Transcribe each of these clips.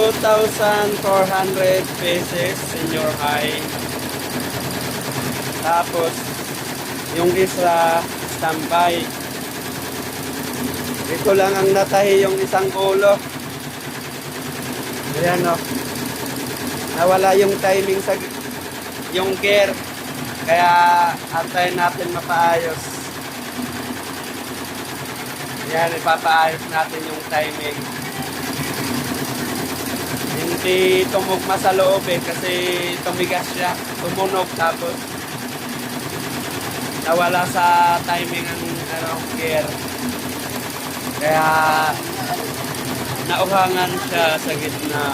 2,400 pesos senior high. Tapos, yung isa, standby. Ito lang ang natahi yung isang ulo. Ayan o. Nawala yung timing sa yung gear. Kaya antayin natin mapaayos. Ayan, ipapaayos natin yung timing. Hindi tumugma sa loob kasi tumigas siya. Tumunog tapos nawala sa timing ang gear. Kaya nauhangan siya sa gitna.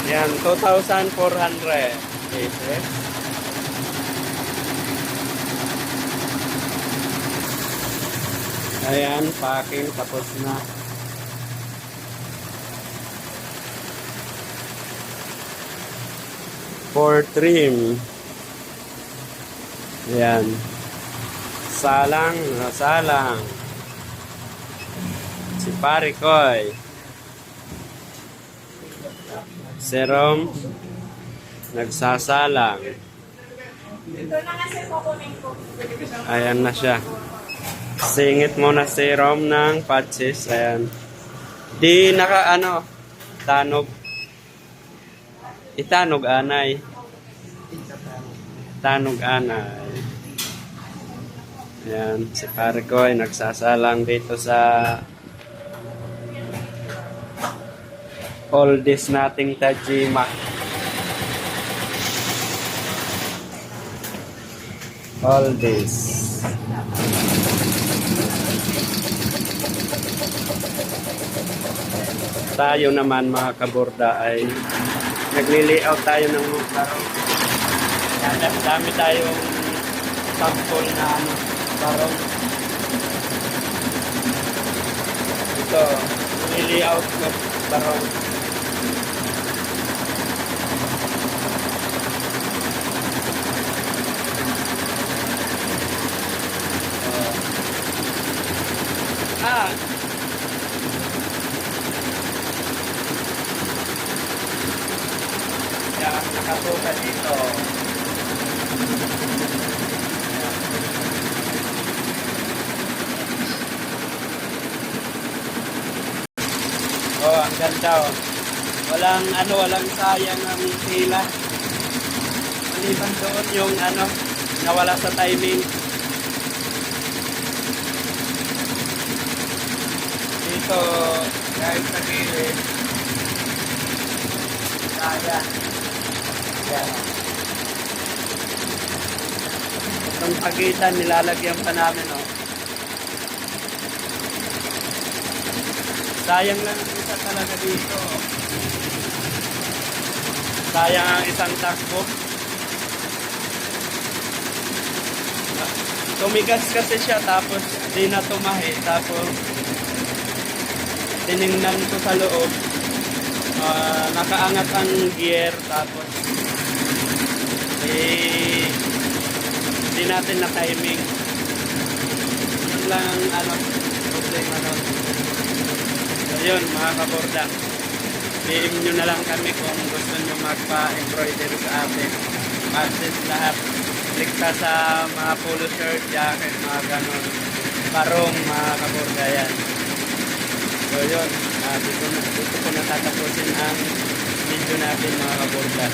Yan, 2,400 pesos. Ayan, packing tapos na. For trim. Ayan. Salang. Si Parikoy. Serum. Nagsasalang. Ayan na siya. Singit muna serum ng patches. Ayan. Di tanog. Itanog anay. Tanog anay. Ayan, si pare ko ay nagsasalang dito sa oldies nating Tajima. Oldies. Tayo naman mga kaborda ay nagli-layout tayo ng barong. Dami tayong sample na barong. Ito, nili-layout ng barong. Yan, nakatuka dito. Oh, ang ganda oh. Walang sayang ang tila. Maliban doon yung nawala sa timing. Dito, kahit sa gilid. Sayang. Yan. Itong pagitan, nilalagyan pa namin oh. Sayang lang ang isa talaga dito. Sayang ang isang takbo. Tumigas kasi siya tapos di na tumahi. Tapos tiningnan ko sa loob. Nakaangat ang gear tapos di natin na timing. Yun lang ang problema nun. So yun mga kaborda, PM nyo na lang kami kung gusto nyo magpa-embroidery sa atin. Patches lahat, ligtas sa mga polo shirt, jacket, mga ganon, barong mga kaborda yan. So yun, dito ko natatapusin ang video natin mga kaborda.